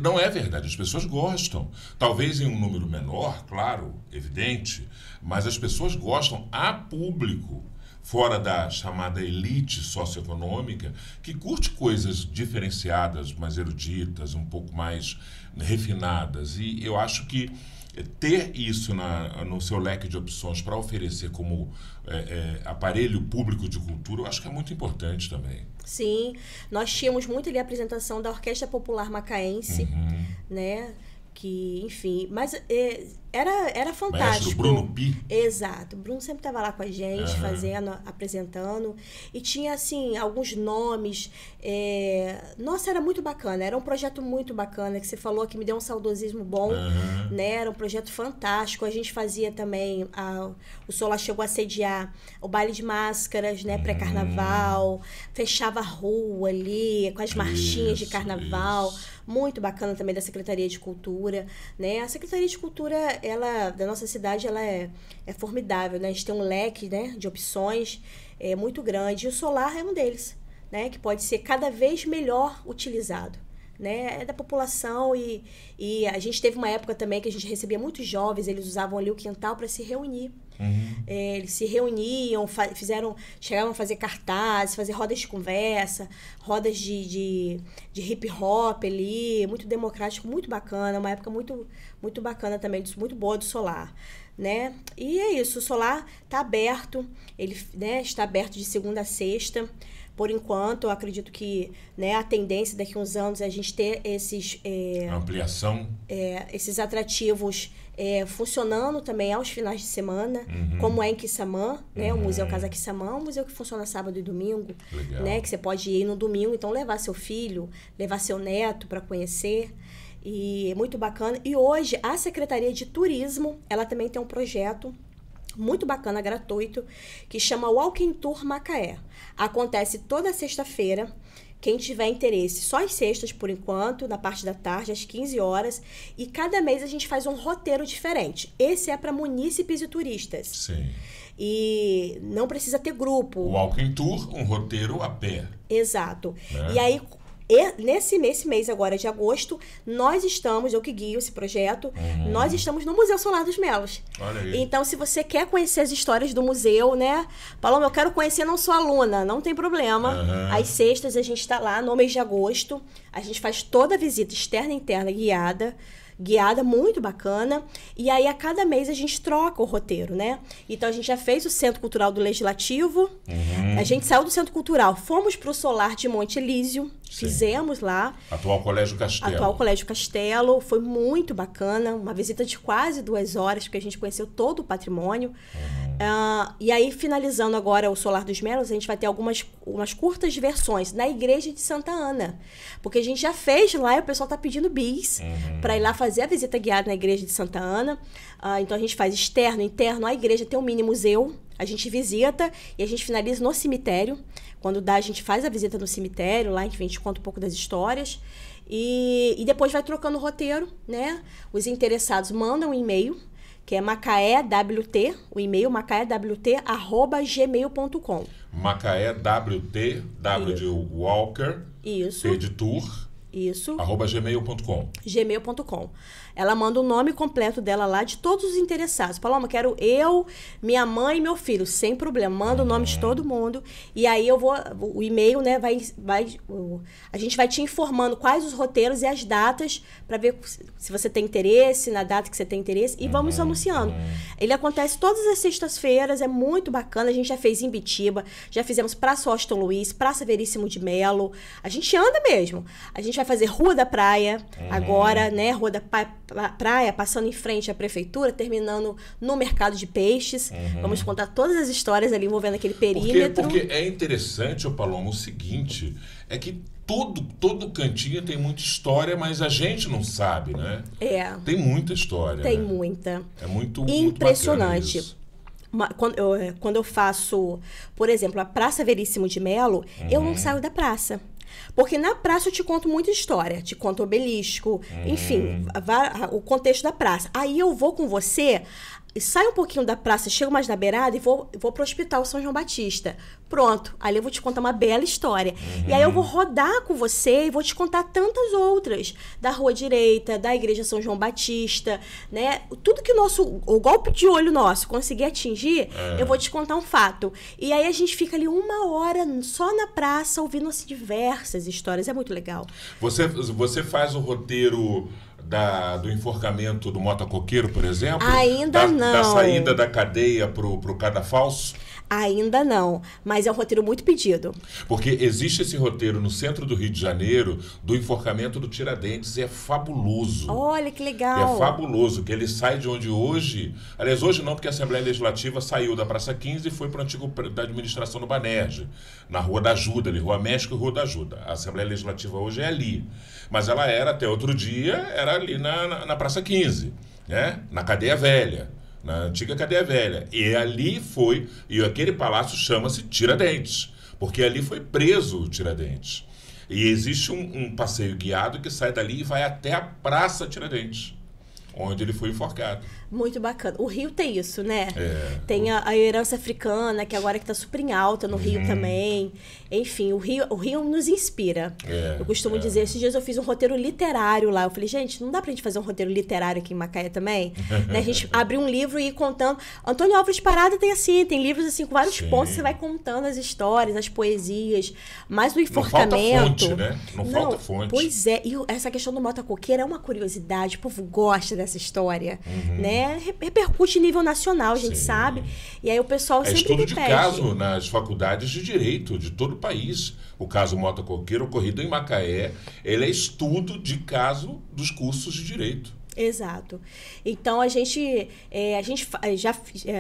Não é verdade, as pessoas gostam. Talvez em um número menor, claro, evidente, mas as pessoas gostam. Há público fora da chamada elite socioeconômica que curte coisas diferenciadas, mais eruditas, um pouco mais refinadas. E eu acho que ter isso no seu leque de opções para oferecer como aparelho público de cultura, eu acho que é muito importante também. Sim, nós tínhamos muito ali a apresentação da Orquestra Popular Macaense, né? Que, enfim, mas era fantástico. Maestro Bruno Pi. Exato, o Bruno sempre estava lá com a gente, apresentando, e tinha, assim, alguns nomes. Nossa, era muito bacana, era um projeto muito bacana, que você falou que me deu um saudosismo bom, né? Era um projeto fantástico. A gente fazia também, o Solar chegou a sediar o baile de máscaras, né? Pré-carnaval, fechava a rua ali, com as marchinhas de carnaval. Muito bacana também da Secretaria de Cultura, né? A Secretaria de Cultura, da nossa cidade, ela é formidável, né? A gente tem um leque, né, de opções muito grande, e o Solar é um deles, né? Que pode ser cada vez melhor utilizado, né? É da população, e a gente teve uma época também que a gente recebia muitos jovens, eles usavam ali o quintal para se reunir. Eles se reuniam, chegavam a fazer cartazes, fazer rodas de conversa, rodas de hip hop ali, muito democrático, muito bacana, uma época muito, muito bacana também, muito boa do Solar, né? E é isso, o Solar está aberto, ele, né, está aberto de segunda a sexta. Por enquanto, eu acredito que, né, a tendência daqui a uns anos é a gente ter esses... ampliação. Esses atrativos funcionando também aos finais de semana, como é em Quissamã, né? O Museu Casa Quissamã é um museu que funciona sábado e domingo. Legal. Né? Que você pode ir no domingo, então levar seu filho, levar seu neto para conhecer. E é muito bacana. E hoje, a Secretaria de Turismo, ela também tem um projeto muito bacana, gratuito, que chama Walking Tour Macaé. Acontece toda sexta-feira. Quem tiver interesse, só às sextas, por enquanto, na parte da tarde, às 15 horas. E cada mês a gente faz um roteiro diferente. Esse é para munícipes e turistas. Sim. E não precisa ter grupo. O Walking Tour, um roteiro a pé. Exato. Né? E aí, nesse mês agora de agosto, nós estamos, eu que guio esse projeto, nós estamos no Museu Solar dos Melos. Olha aí. Então, se você quer conhecer as histórias do museu, né? Paloma, eu quero conhecer, não sou aluna, não tem problema. Às sextas a gente está lá no mês de agosto, a gente faz toda a visita externa e interna guiada, muito bacana. E aí, a cada mês, a gente troca o roteiro, né? Então, a gente já fez o Centro Cultural do Legislativo. A gente saiu do Centro Cultural, fomos para o Solar de Monte Elísio, Fizemos lá. Atual Colégio Castelo. Atual Colégio Castelo. Foi muito bacana. Uma visita de quase 2 horas, porque a gente conheceu todo o patrimônio. E aí, finalizando agora o Solar dos Melos, a gente vai ter umas curtas versões na Igreja de Santa Ana. Porque a gente já fez lá e o pessoal está pedindo bis para ir lá fazer a visita guiada na Igreja de Santa Ana. Então, a gente faz externo, interno. A igreja tem um mini museu. A gente visita e a gente finaliza no cemitério. Quando dá, a gente faz a visita no cemitério, lá a gente conta um pouco das histórias. E depois vai trocando o roteiro, né? Os interessados mandam um e-mail, que é macaéwt, o e-mail macaéwt@gmail.com. macaéwt, W de Walker, Isso. T de Tour, Isso. @gmail.com. gmail.com. Ela manda o nome completo dela lá, de todos os interessados. Paloma, quero eu, minha mãe e meu filho, sem problema. Manda o nome de todo mundo. E aí o e-mail, né, a gente vai te informando quais os roteiros e as datas para ver se você tem interesse, na data que você tem interesse. E vamos anunciando. Ele acontece todas as sextas-feiras, é muito bacana. A gente já fez em Bitiba, já fizemos Praça Washington Luiz, Praça Veríssimo de Melo. A gente anda mesmo. A gente vai fazer Rua da Praia agora, né? Rua da Praia, passando em frente à prefeitura, terminando no mercado de peixes. Vamos contar todas as histórias ali envolvendo aquele perímetro. Porque é interessante, Paloma, o seguinte, é que todo cantinho tem muita história, mas a gente não sabe, né? Tem muita história. Tem, né? muita. É muito impressionante. Quando eu faço, por exemplo, a Praça Veríssimo de Melo, eu não saio da praça. Porque na praça eu te conto muita história. Te conto obelisco, enfim, o contexto da praça. Aí eu vou com você, saio um pouquinho da praça, chego mais na beirada e vou pro Hospital São João Batista. Pronto, ali eu vou te contar uma bela história. E aí eu vou rodar com você e vou te contar tantas outras. Da Rua Direita, da Igreja São João Batista, né? Tudo que o golpe de olho nosso conseguir atingir, eu vou te contar um fato. E aí a gente fica ali 1 hora só na praça, ouvindo assim, diversas histórias. É muito legal. Você faz o roteiro do enforcamento do motocoqueiro, por exemplo? Ainda não. Da saída da cadeia pro cadafalso? Ainda não, mas é um roteiro muito pedido. Porque existe esse roteiro no centro do Rio de Janeiro do enforcamento do Tiradentes e é fabuloso. Olha que legal. É fabuloso, que ele sai de onde hoje... Aliás, hoje não, porque a Assembleia Legislativa saiu da Praça 15 e foi para o antigo da administração do Banerje, na Rua da Ajuda, ali, Rua México e Rua da Ajuda. A Assembleia Legislativa hoje é ali. Mas ela era, até outro dia, era ali na Praça 15, né? Na Cadeia Velha. Na antiga Cadeia Velha. E ali foi... E aquele palácio chama-se Tiradentes, porque ali foi preso o Tiradentes. E existe um passeio guiado que sai dali e vai até a Praça Tiradentes, onde ele foi enforcado. Muito bacana. O Rio tem isso, né? Tem a herança africana, que agora está super em alta no Rio também. Enfim, o Rio nos inspira. Eu costumo dizer, esses dias eu fiz um roteiro literário lá. Eu falei, gente, não dá pra gente fazer um roteiro literário aqui em Macaé também? Né? A gente abrir um livro e ir contando. Antônio Álvares Parada tem livros assim, com vários pontos, você vai contando as histórias, as poesias. Mas o enforcamento... Não falta fonte, né? Não falta fonte. Pois é. E essa questão do motocoqueiro é uma curiosidade. O povo gosta dessa história, né? Repercute em nível nacional, a gente sabe. E aí o pessoal sempre estudo de pede. Caso nas faculdades de Direito de todo o país. O caso motocoqueiro ocorrido em Macaé, ele é estudo de caso dos cursos de Direito. Exato. Então, a gente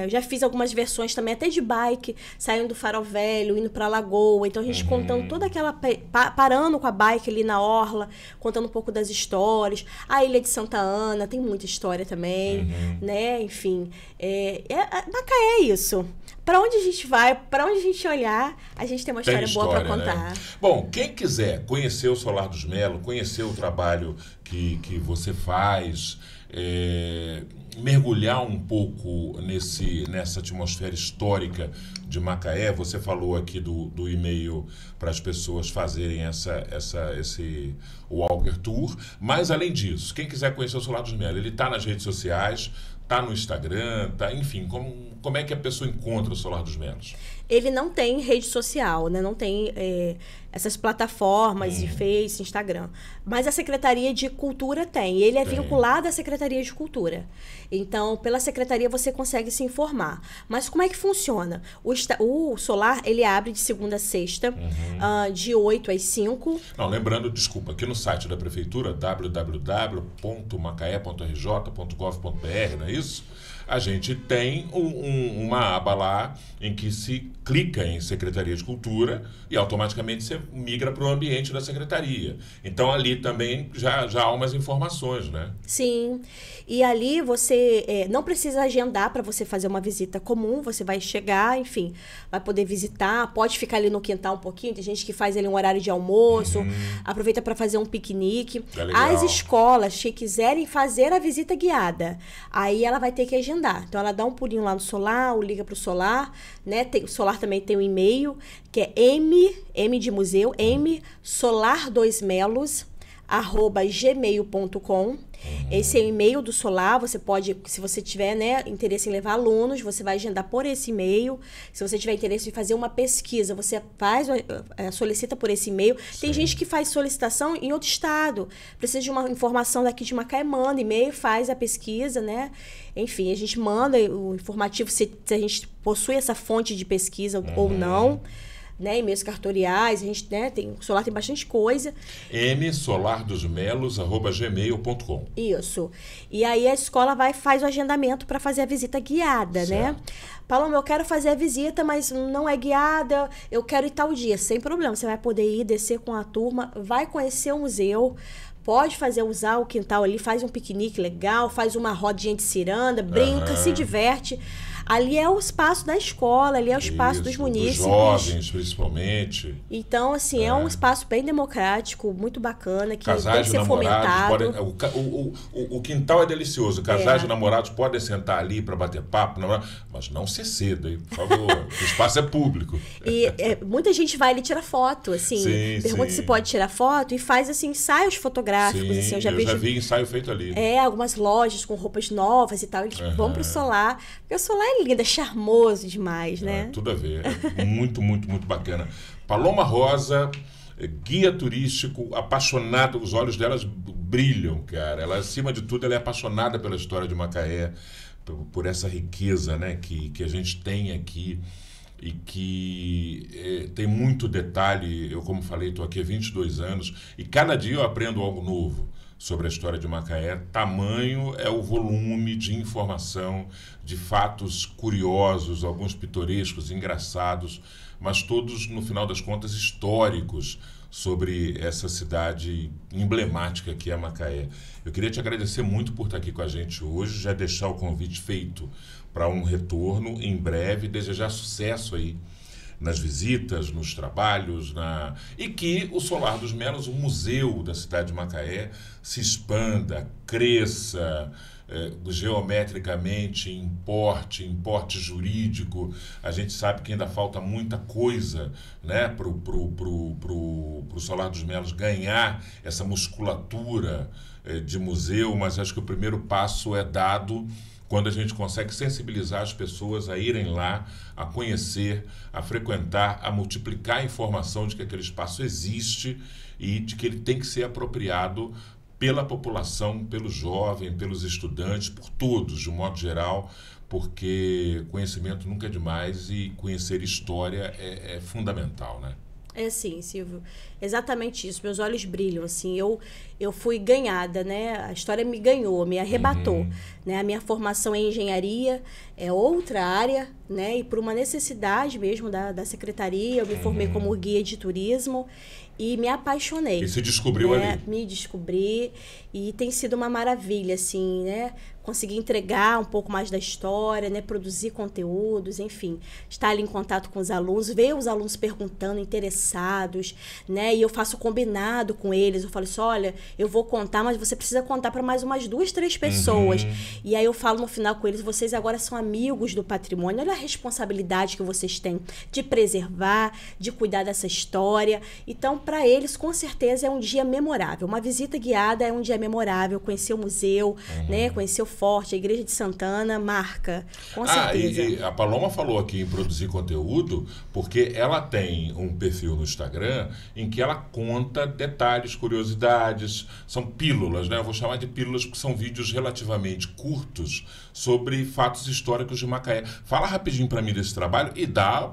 já fiz algumas versões também, até de bike, saindo do Farol Velho, indo pra Lagoa. Então, a gente contando toda aquela... Parando com a bike ali na orla, contando um pouco das histórias. A Ilha de Santa Ana, tem muita história também, né? Enfim, Macaé é isso. Para onde a gente vai, para onde a gente olhar, a gente tem uma história boa para contar. Né? Bom, quem quiser conhecer o Solar dos Melos, conhecer o trabalho que você faz, mergulhar um pouco nessa atmosfera histórica de Macaé, você falou aqui do e-mail para as pessoas fazerem esse Walker Tour, mas além disso, quem quiser conhecer o Solar dos Melos, ele está nas redes sociais, está no Instagram, enfim, como é que a pessoa encontra o Solar dos Melos? Ele não tem rede social, né? Não tem... essas plataformas de Face, Instagram. Mas a Secretaria de Cultura tem. Ele é vinculado à Secretaria de Cultura. Então, pela Secretaria você consegue se informar. Mas como é que funciona? O Solar, ele abre de segunda a sexta, de 8 às 5. Não, lembrando, desculpa, aqui no site da Prefeitura, www.macaé.rj.gov.br, não é isso? A gente tem uma aba lá em que se clica em Secretaria de Cultura e automaticamente você migra para o ambiente da Secretaria. Então ali também já há umas informações, né? Sim. E ali você não precisa agendar para você fazer uma visita comum, você vai chegar, enfim, vai poder visitar, pode ficar ali no quintal um pouquinho, tem gente que faz ali um horário de almoço, aproveita para fazer um piquenique. As escolas que quiserem fazer a visita guiada, aí ela vai ter que agendar. Então ela dá um pulinho lá no Solar, ou liga pro Solar, né? O Solar também tem um e-mail, que é M de museu, msolar2melos@gmail.com. Esse é o e-mail do Solar. Você pode, se você tiver, né, interesse em levar alunos, você vai agendar por esse e-mail. Se você tiver interesse em fazer uma pesquisa, você solicita por esse e-mail. Tem gente que faz solicitação em outro estado, precisa de uma informação daqui de Macaé, manda e-mail, faz a pesquisa, né? Enfim, a gente manda o informativo se a gente possui essa fonte de pesquisa ou não. Né, e-mails cartoriais, a gente, né, o Solar tem bastante coisa. msolar2melos@gmail.com. Isso. E aí a escola faz o agendamento para fazer a visita guiada, né? Paloma, eu quero fazer a visita, mas não é guiada, eu quero ir tal dia. Sem problema, você vai poder ir, descer com a turma, vai conhecer o museu, pode usar o quintal ali, faz um piquenique legal, faz uma rodinha de ciranda, brinca, se diverte. Ali é o espaço da escola, ali é o espaço dos munícipes. Dos jovens, principalmente. Então, assim, é um espaço bem democrático, muito bacana, que casais tem que ser fomentado. O quintal é delicioso. Casais de namorados podem sentar ali para bater papo, mas não se ceda, hein, por favor. O espaço é público. E muita gente vai ali tirar foto, assim. Pergunta se pode tirar foto e faz, assim, ensaios fotográficos. Sim, assim, eu já vi ensaio feito ali. Algumas lojas com roupas novas e tal. Eles vão pro Solar. Porque o Solar é lindo, é charmoso demais, né? Tudo a ver. É muito, muito, muito bacana. Paloma Rosa, guia turístico, apaixonada, os olhos delas brilham, cara. Ela, acima de tudo, ela é apaixonada pela história de Macaé, por essa riqueza, né, que a gente tem aqui e que tem muito detalhe. Eu, como falei, estou aqui há 22 anos e cada dia eu aprendo algo novo sobre a história de Macaé. Tamanho é o volume de informação, de fatos curiosos, alguns pitorescos, engraçados, mas todos, no final das contas, históricos sobre essa cidade emblemática que é Macaé. Eu queria te agradecer muito por estar aqui com a gente hoje, já deixar o convite feito para um retorno em breve, desejar sucesso aí nas visitas, nos trabalhos, e que o Solar dos Melos, o museu da cidade de Macaé, se expanda, cresça geometricamente, em porte jurídico. A gente sabe que ainda falta muita coisa, né, pro Solar dos Melos ganhar essa musculatura de museu, mas acho que o primeiro passo é dado quando a gente consegue sensibilizar as pessoas a irem lá, a conhecer, a frequentar, a multiplicar a informação de que aquele espaço existe e de que ele tem que ser apropriado pela população, pelo jovem, pelos estudantes, por todos, de um modo geral, porque conhecimento nunca é demais e conhecer história é fundamental, né? É sim, Silvio. Exatamente isso. Meus olhos brilham, assim. Eu fui ganhada, né? A história me ganhou, me arrebatou. Né? A minha formação é em engenharia, é outra área, né? E por uma necessidade mesmo da secretaria, eu me formei como guia de turismo e me apaixonei. E se descobriu ali. Me descobri e tem sido uma maravilha, assim, né? Conseguir entregar um pouco mais da história, né? Produzir conteúdos, enfim. Estar ali em contato com os alunos, ver os alunos perguntando, interessados, né? E eu faço combinado com eles. Eu falo assim, olha, eu vou contar, mas você precisa contar para mais umas 2, 3 pessoas. E aí eu falo no final com eles, vocês agora são amigos do patrimônio. Olha a responsabilidade que vocês têm de preservar, de cuidar dessa história. Então, para eles, com certeza, é um dia memorável. Uma visita guiada é um dia memorável. Conhecer o museu, né? Conhecer o Forte, a Igreja de Santana, marca, com certeza. E a Paloma falou aqui em produzir conteúdo, porque ela tem um perfil no Instagram em que ela conta detalhes, curiosidades, são pílulas, né? Eu vou chamar de pílulas porque são vídeos relativamente curtos sobre fatos históricos de Macaé. Fala rapidinho para mim desse trabalho e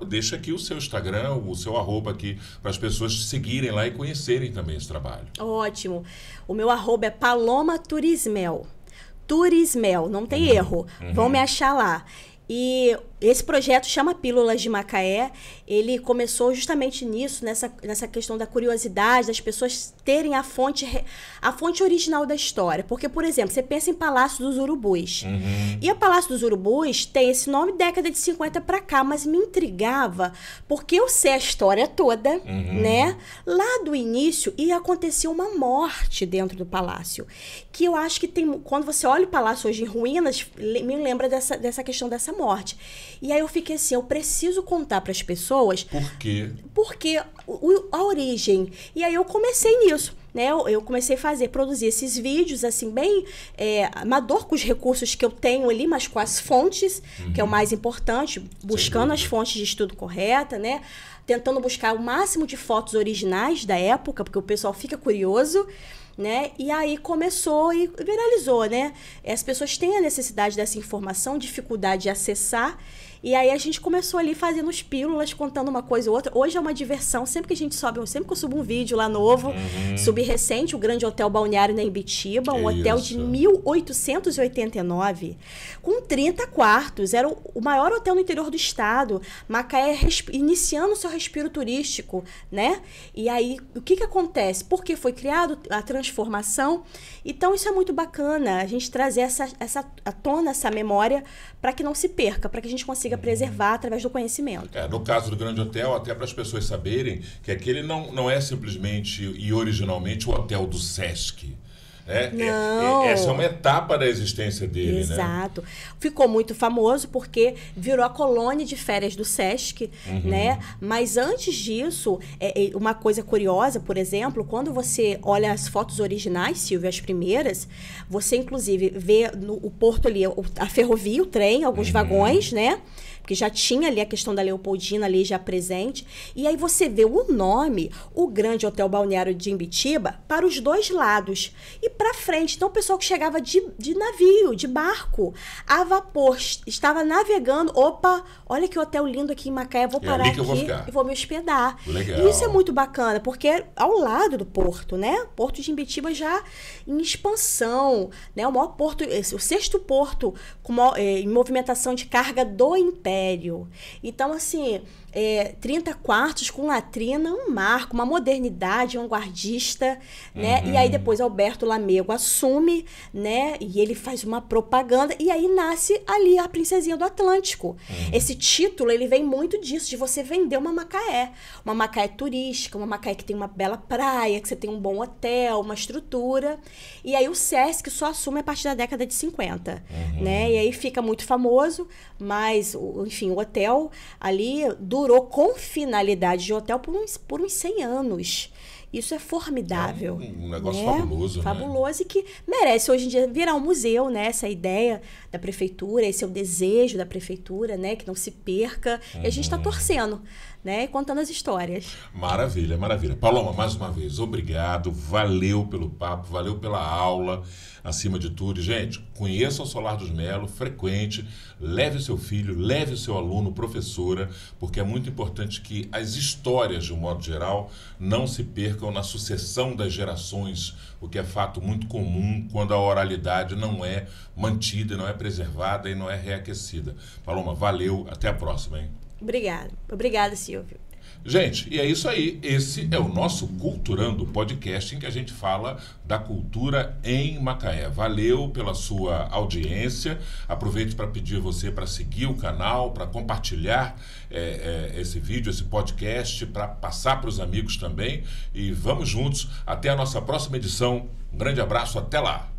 deixa aqui o seu Instagram, o seu arroba aqui, para as pessoas seguirem lá e conhecerem também esse trabalho. Ótimo. O meu arroba é Paloma Turismel. Turismel, não tem erro. Vão me achar lá. E esse projeto chama Pílulas de Macaé. Ele começou justamente nisso, nessa questão da curiosidade, das pessoas terem a fonte original da história. Porque, por exemplo, você pensa em Palácio dos Urubus. E o Palácio dos Urubus tem esse nome década de 50 para cá, mas me intrigava porque eu sei a história toda, né? Lá do início, e aconteceu uma morte dentro do palácio. Que eu acho que tem... Quando você olha o palácio hoje em ruínas, me lembra dessa questão dessa morte. E aí eu fiquei assim, eu preciso contar para as pessoas... Por quê? Porque a origem. E aí eu comecei nisso, né? Eu comecei a produzir esses vídeos, assim, bem amador, com os recursos que eu tenho ali, mas com as fontes, que é o mais importante, buscando as fontes de estudo correta, né? Tentando buscar o máximo de fotos originais da época, porque o pessoal fica curioso, né? E aí começou e viralizou, né? As pessoas têm a necessidade dessa informação, dificuldade de acessar, e aí a gente começou ali fazendo os pílulas, contando uma coisa ou outra. Hoje é uma diversão, sempre que eu subo um vídeo lá novo, subi recente, o Grande Hotel Balneário na Embitiba, um hotel de 1889, com 30 quartos, era o maior hotel no interior do estado, Macaé iniciando o seu respiro turístico, né? E aí, o que acontece? Porque foi criado a transformação, então isso é muito bacana, a gente trazer à tona essa memória para que não se perca, para que a gente consiga preservar através do conhecimento. No caso do Grande Hotel, até para as pessoas saberem que aquele não é simplesmente e originalmente o hotel do Sesc. Essa é uma etapa da existência dele. Exato. Né? Ficou muito famoso porque virou a colônia de férias do Sesc, né? Mas antes disso, uma coisa curiosa, por exemplo, quando você olha as fotos originais, Silvia, as primeiras, você inclusive vê o porto ali, a ferrovia, o trem, alguns vagões, né? Porque já tinha ali a questão da Leopoldina ali já presente. E aí você vê o nome, o Grande Hotel Balneário de Imbitiba, para os dois lados. E para frente. Então, o pessoal que chegava de navio, de barco, a vapor, estava navegando. Opa, olha que hotel lindo aqui em Macaé, vou parar aqui e vou me hospedar. Legal. E isso é muito bacana, porque é ao lado do porto, né? Porto de Imbitiba já em expansão, né? O maior porto, o 6º porto em movimentação de carga do Império. Então, assim, 30 quartos com latrina, um marco, uma modernidade vanguardista, né? E aí depois Alberto Lamego assume, né? E ele faz uma propaganda e aí nasce ali a Princesinha do Atlântico. Esse título, ele vem muito disso, de você vender uma Macaé turística, uma Macaé que tem uma bela praia, que você tem um bom hotel, uma estrutura. E aí o Sesc só assume a partir da década de 50, né? E aí fica muito famoso, mas, enfim, o hotel ali durou com finalidade de hotel por uns 100 anos. Isso é formidável. É um negócio fabuloso, né? Fabuloso e que merece hoje em dia virar um museu, né? Essa ideia da prefeitura, esse é o desejo da prefeitura, né? Que não se perca. E a gente está torcendo, né? E contando as histórias. Maravilha, maravilha. Paloma, mais uma vez, obrigado. Valeu pelo papo, valeu pela aula, acima de tudo. Gente, conheça o Solar dos Melo, frequente, leve o seu filho, leve o seu aluno, professora, porque é muito importante que as histórias, de um modo geral, não se percam na sucessão das gerações, o que é fato muito comum quando a oralidade não é mantida, não é preservada e não é reaquecida. Paloma, valeu, até a próxima, hein? Obrigada, Silvio. Gente, e é isso aí. Esse é o nosso Culturando Podcast, em que a gente fala da cultura em Macaé. Valeu pela sua audiência. Aproveito para pedir você para seguir o canal, para compartilhar esse vídeo, esse podcast, para passar para os amigos também. E vamos juntos até a nossa próxima edição. Um grande abraço, até lá!